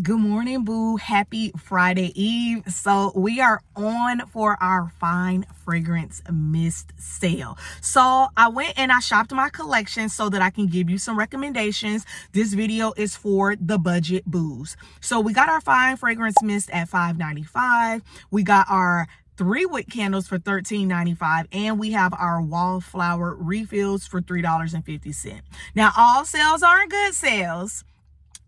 Good morning, boo. Happy Friday Eve. So we are on for our fine fragrance mist sale. So I went and I shopped my collection so that I can give you some recommendations. This video is for the budget boos. So we got our fine fragrance mist at $5.95. We got our 3-wick candles for $13.95, and we have our wallflower refills for $3.50. Now, all sales aren't good sales,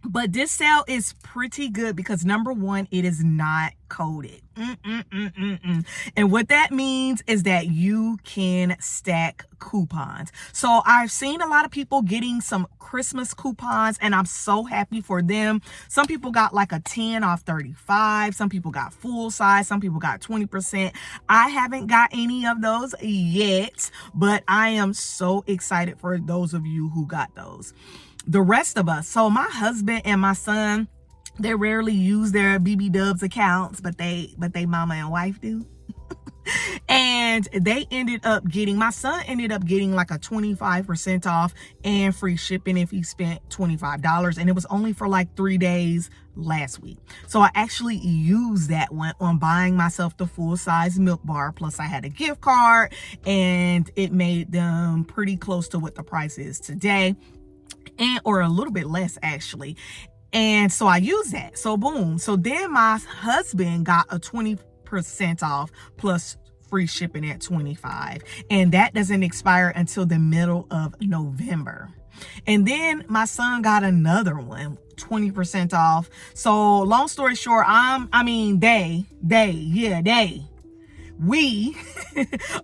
but this sale is pretty good because number one, it is not coded. And what that means is that you can stack coupons. So I've seen a lot of people getting some Christmas coupons, and I'm so happy for them. Some people got like a 10 off 35. Some people got full size. Some people got 20%. I haven't got any of those yet, but I am so excited for those of you who got those. The rest of us, so my husband and my son, they rarely use their BBW accounts, but they mama and wife do. And they ended up getting, my son ended up getting like a 25% off and free shipping if he spent $25. And it was only for like 3 days last week. So I actually used that one on buying myself the full size milk bar. Plus I had a gift card and it made them pretty close to what the price is today. Or a little bit less actually. And so I use that. So boom. So then my husband got a 20% off plus free shipping at $25. And that doesn't expire until the middle of November. And then my son got another one, 20% off. So long story short, we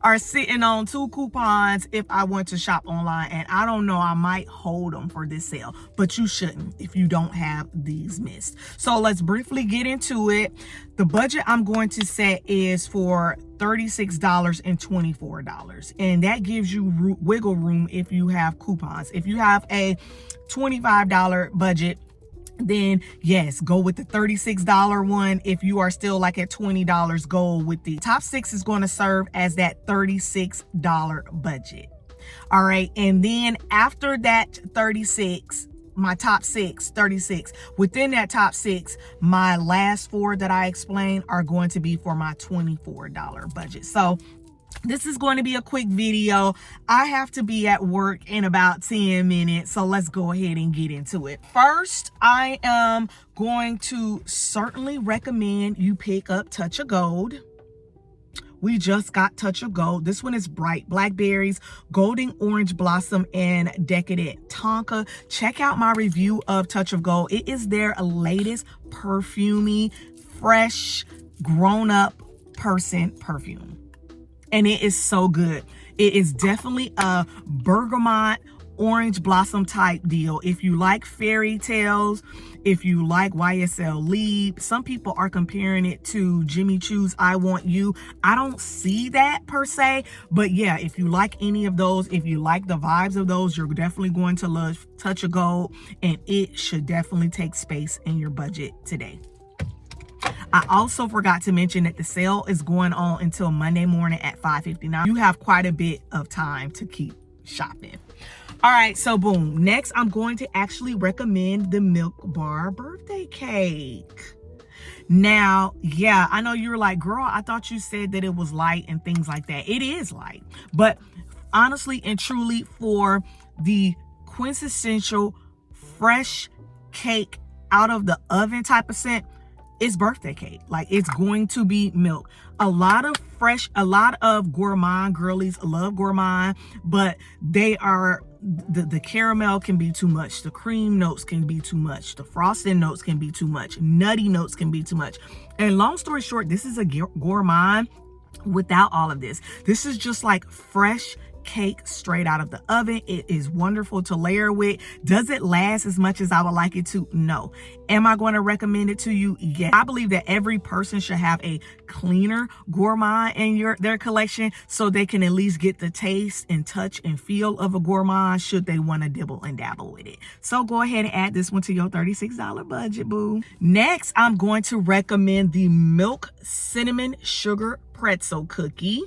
are sitting on 2 coupons if I want to shop online, and I don't know, I might hold them for this sale, but you shouldn't if you don't have these mists. So let's briefly get into it. The budget I'm going to set is for $36 and $24, and that gives you wiggle room if you have coupons. If you have a $25 budget, then yes, go with the $36 one. If you are still like at $20, go with the top 6 is going to serve as that $36 budget. All right. And then after that 36, my top 6, 36, within that top 6, my last 4 that I explained are going to be for my $24 budget. So this is going to be a quick video. I have to be at work in about 10 minutes, so let's go ahead and get into it. First, I am going to certainly recommend you pick up Touch of Gold. We just got Touch of Gold. This one is bright blackberries, golden orange blossom, and decadent tonka. Check out my review of Touch of Gold. It is their latest perfumey, fresh, grown-up person perfume. And it is so good. It is definitely a bergamot orange blossom type deal. If you like fairy tales, if you like YSL Lead, some people are comparing it to Jimmy Choo's I Want You. I don't see that per se, but yeah, if you like any of those, if you like the vibes of those, you're definitely going to love Touch of Gold, and it should definitely take space in your budget today. I also forgot to mention that the sale is going on until Monday morning at 5:59. You have quite a bit of time to keep shopping. All right, so boom. Next, I'm going to actually recommend the Milk Bar birthday cake. Now, yeah, I know you're like, girl, I thought you said that it was light and things like that. It is light, but honestly and truly, for the quintessential fresh cake out of the oven type of scent, it's birthday cake. Like, it's going to be milk. A lot of gourmand girlies love gourmand, but they are, the caramel can be too much. The cream notes can be too much. The frosting notes can be too much. Nutty notes can be too much. And long story short, this is a gourmand without all of this. This is just like fresh cake straight out of the oven. It is wonderful to layer with. Does it last as much as I would like it to? No. Am I going to recommend it to you? Yes. I believe that every person should have a cleaner gourmand in their collection, so they can at least get the taste and touch and feel of a gourmand should they want to dibble and dabble with it. So go ahead and add this one to your $36 budget, boo. Next, I'm going to recommend the Milk Cinnamon Sugar Pretzel Cookie.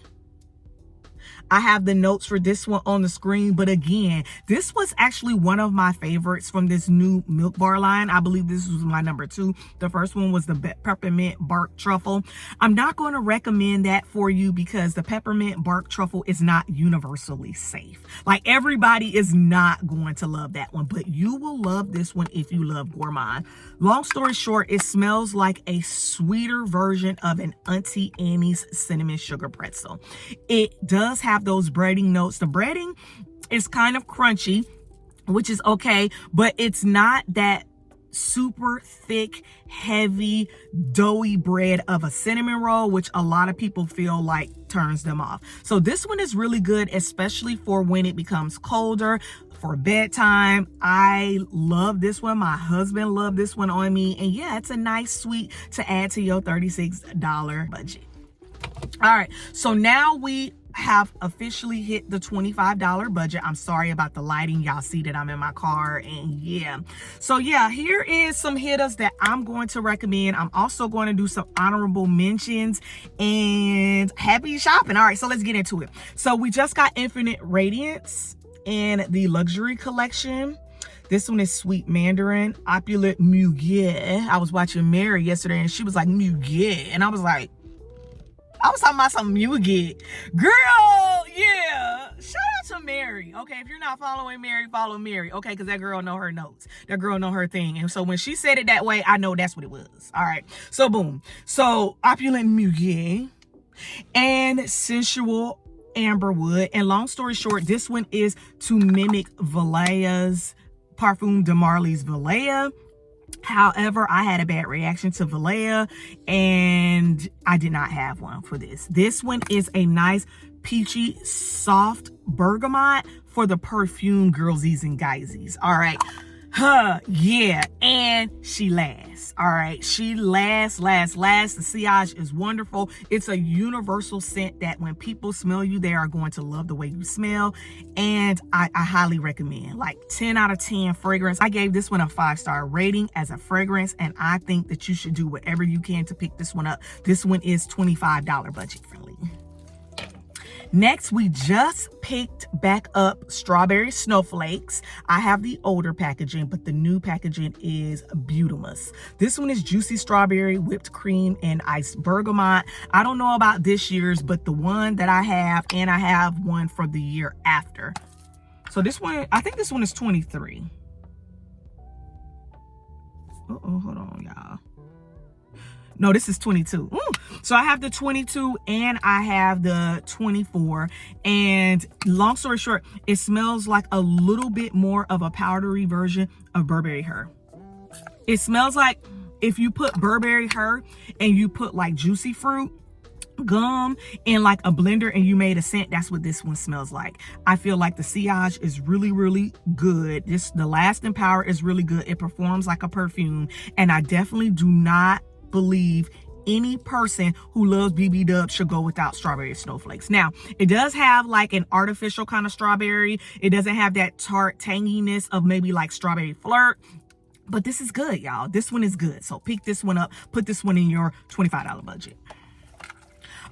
I have the notes for this one on the screen, but again, this was actually one of my favorites from this new Milk Bar line. I believe this was my number 2. The first one was the peppermint bark truffle. I'm not going to recommend that for you because the peppermint bark truffle is not universally safe. Like, everybody is not going to love that one, but you will love this one if you love gourmand. Long story short, it smells like a sweeter version of an Auntie Annie's cinnamon sugar pretzel. It does have those breading notes. The breading is kind of crunchy, which is okay, but it's not that super thick, heavy, doughy bread of a cinnamon roll, which a lot of people feel like turns them off. So this one is really good, especially for when it becomes colder, for bedtime. I love this one. My husband loved this one on me. And yeah, it's a nice sweet to add to your $36 budget. All right, so now we have officially hit the $25 budget. I'm sorry about the lighting. Y'all see that I'm in my car, and yeah. So yeah, here is some hitters that I'm going to recommend. I'm also going to do some honorable mentions, and happy shopping. All right, so let's get into it. So we just got Infinite Radiance in the luxury collection. This one is Sweet Mandarin, Opulent Muguet. I was watching Mary yesterday, and she was like, Muguet, and I was talking about some Muguet. Girl, yeah. Shout out to Mary. Okay, if you're not following Mary, follow Mary. Okay, because that girl know her notes. That girl know her thing. And so when she said it that way, I know that's what it was. All right. So boom. So Opulent Muguet and Sensual Amberwood. And long story short, this one is to mimic Valea's Parfum de Marly's Valea. However, I had a bad reaction to Valea, and I did not have one for this. This one is a nice peachy, soft bergamot for the perfume girlsies and guysies. All right. Yeah, and she lasts. All right, she lasts. The sillage is wonderful. It's a universal scent that when people smell you, they are going to love the way you smell, and I highly recommend. Like 10 out of 10 fragrance. I gave this one a 5-star rating as a fragrance, and I think that you should do whatever you can to pick this one up. This one is $25 budget friendly. Next, we just picked back up Strawberry Snowflakes. I have the older packaging, but the new packaging is Beautimus. This one is Juicy Strawberry, Whipped Cream, and Iced Bergamot. I don't know about this year's, but the one that I have, and I have one for the year after. So this one, I think this one is 23. Uh-oh, hold on, y'all. No, this is 22. Ooh. So I have the 22 and I have the 24. And long story short, it smells like a little bit more of a powdery version of Burberry Her. It smells like if you put Burberry Her and you put like juicy fruit gum in like a blender and you made a scent, that's what this one smells like. I feel like the sillage is really good. The lasting power is really good. It performs like a perfume, and I definitely do not believe any person who loves BBW should go without Strawberry Snowflakes. Now, it does have like an artificial kind of strawberry. It doesn't have that tart tanginess of maybe like Strawberry Flirt, but this is good, y'all. This one is good. So pick this one up. Put this one in your $25 budget.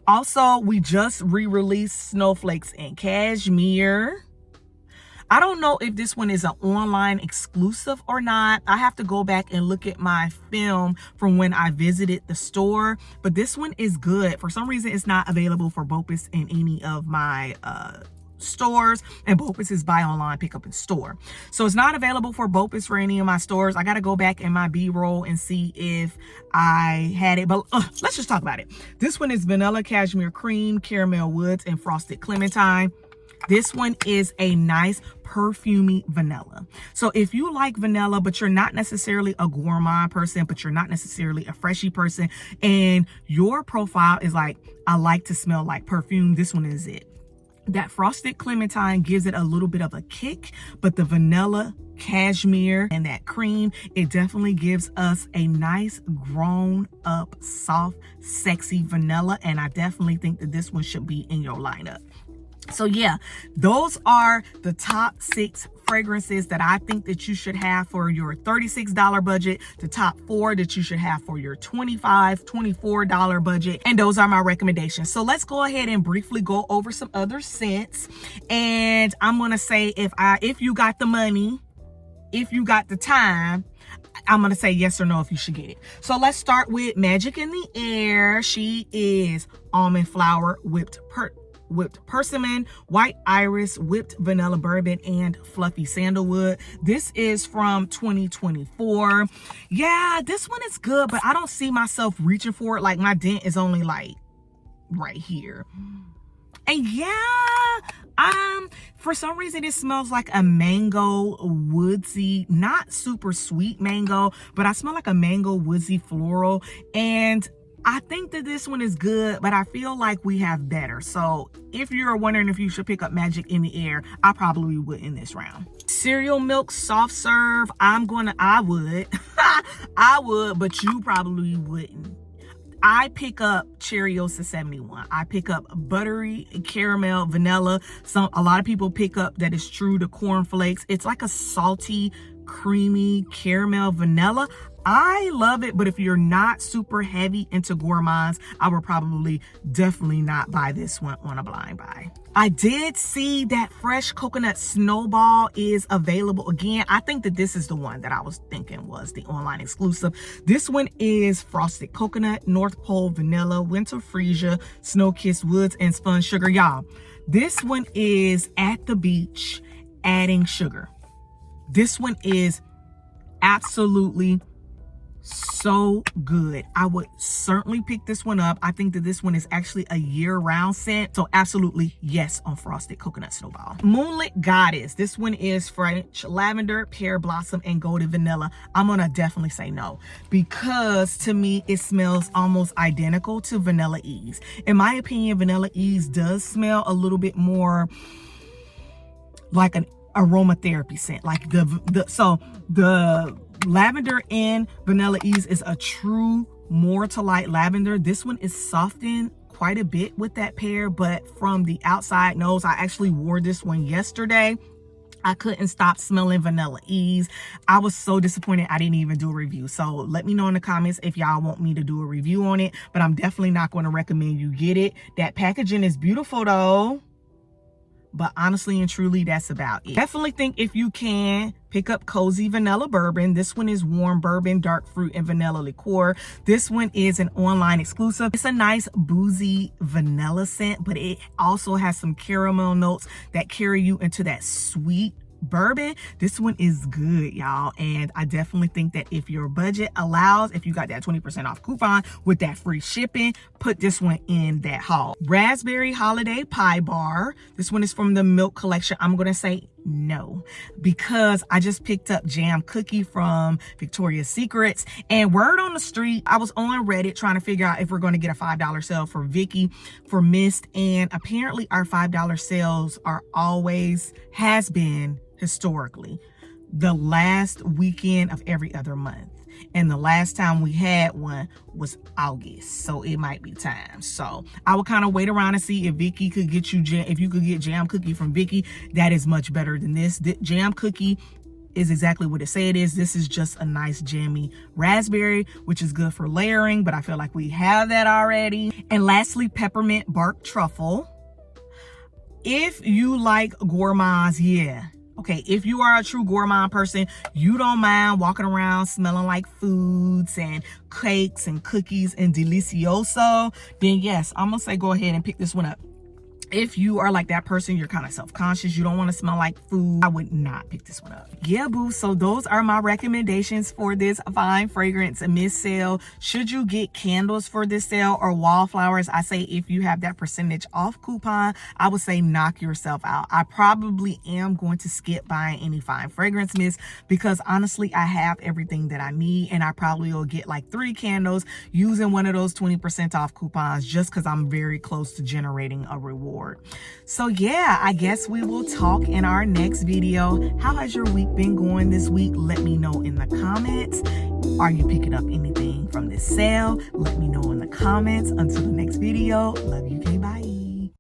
Also, we just re-released Snowflakes in Cashmere. I don't know if this one is an online exclusive or not. I have to go back and look at my film from when I visited the store, but this one is good. For some reason, it's not available for BOPUS in any of my stores, and BOPUS is buy online, pick up in store. So it's not available for BOPUS for any of my stores. I got to go back in my B-roll and see if I had it, but let's just talk about it. This one is Vanilla Cashmere Cream, Caramel Woods, and Frosted Clementine. This one is a nice perfumey vanilla. So if you like vanilla, but you're not necessarily a gourmand person, but you're not necessarily a freshy person, and your profile is like, I like to smell like perfume, this one is it. That Frosted Clementine gives it a little bit of a kick, but the vanilla, cashmere, and that cream, it definitely gives us a nice grown up, soft, sexy vanilla, and I definitely think that this one should be in your lineup. So yeah, those are the top 6 fragrances that I think that you should have for your $36 budget, the top 4 that you should have for your $25, $24 budget, and those are my recommendations. So let's go ahead and briefly go over some other scents. And I'm gonna say, if you got the money, if you got the time, I'm gonna say yes or no if you should get it. So let's start with Magic in the Air. She is almond flower, whipped persimmon, white iris, whipped vanilla bourbon, and fluffy sandalwood. This is from 2024. Yeah, this one is good, but I don't see myself reaching for it. Like, my dent is only like right here. And yeah, for some reason it smells like a mango woodsy, not super sweet mango, but I smell like a mango woodsy floral. And I think that this one is good, but I feel like we have better. So if you're wondering if you should pick up Magic in the Air, I probably would in this round. Cereal milk soft serve, I would. I would, but you probably wouldn't. I pick up Cheerios 71. I pick up buttery caramel vanilla. A lot of people pick up, that is true, the cornflakes. It's like a salty, creamy caramel vanilla. I love it, but if you're not super heavy into gourmands, I would probably definitely not buy this one on a blind buy. I did see that fresh coconut snowball is available again. I think that this is the one that I was thinking was the online exclusive. This one is frosted coconut, North Pole vanilla, winter freesia, snow kissed woods, and spun sugar. Y'all, this one is at the beach adding sugar. This one is absolutely so good. I would certainly pick this one up. I think that this one is actually a year-round scent, so absolutely yes on frosted coconut snowball. Moonlit Goddess, this one is French lavender, pear blossom, and golden vanilla. I'm gonna definitely say no, because to me it smells almost identical to Vanilla Ease. In my opinion, Vanilla Ease does smell a little bit more like an aromatherapy scent. Like the lavender in Vanilla Ease is a true more to light lavender. This one is softened quite a bit with that pear, but from the outside nose, I actually wore this one yesterday. I couldn't stop smelling Vanilla Ease. I was so disappointed I didn't even do a review. So let me know in the comments if y'all want me to do a review on it, but I'm definitely not going to recommend you get it. That packaging is beautiful though, but honestly and truly, that's about it. Definitely think if you can, pick up Cozy Vanilla Bourbon. This one is warm bourbon, dark fruit, and vanilla liqueur. This one is an online exclusive. It's a nice boozy vanilla scent, but it also has some caramel notes that carry you into that sweet bourbon. This one is good, y'all, and I definitely think that if your budget allows, if you got that 20% off coupon with that free shipping, put this one in that haul. Raspberry Holiday Pie Bar. This one is from the Milk Collection. I'm gonna say no, because I just picked up Jam Cookie from Victoria's Secrets, and word on the street, I was on Reddit trying to figure out if we're going to get a $5 sale for Vicky for Mist, and apparently our $5 sales are always, has been historically, the last weekend of every other month. And the last time we had one was August, so it might be time. So I would kind of wait around and see if Vicky could get you if you could get Jam Cookie from Vicky. That is much better than this. Jam Cookie is exactly what it say it is. This is just a nice jammy raspberry, which is good for layering, but I feel like we have that already. And lastly, Peppermint Bark Truffle. If you like gourmands, yeah. Okay, if you are a true gourmand person, you don't mind walking around smelling like foods and cakes and cookies and delicioso, then yes, I'm gonna say go ahead and pick this one up. If you are like that person, you're kind of self-conscious, you don't want to smell like food, I would not pick this one up. Yeah, boo. So those are my recommendations for this fine fragrance mist sale. Should you get candles for this sale or wallflowers, I say if you have that percentage off coupon, I would say knock yourself out. I probably am going to skip buying any fine fragrance mist because honestly, I have everything that I need, and I probably will get like 3 candles using one of those 20% off coupons just because I'm very close to generating a reward. So yeah, I guess we will talk in our next video. How has your week been going this week? Let me know in the comments. Are you picking up anything from this sale? Let me know in the comments. Until the next video, love you, okay, bye.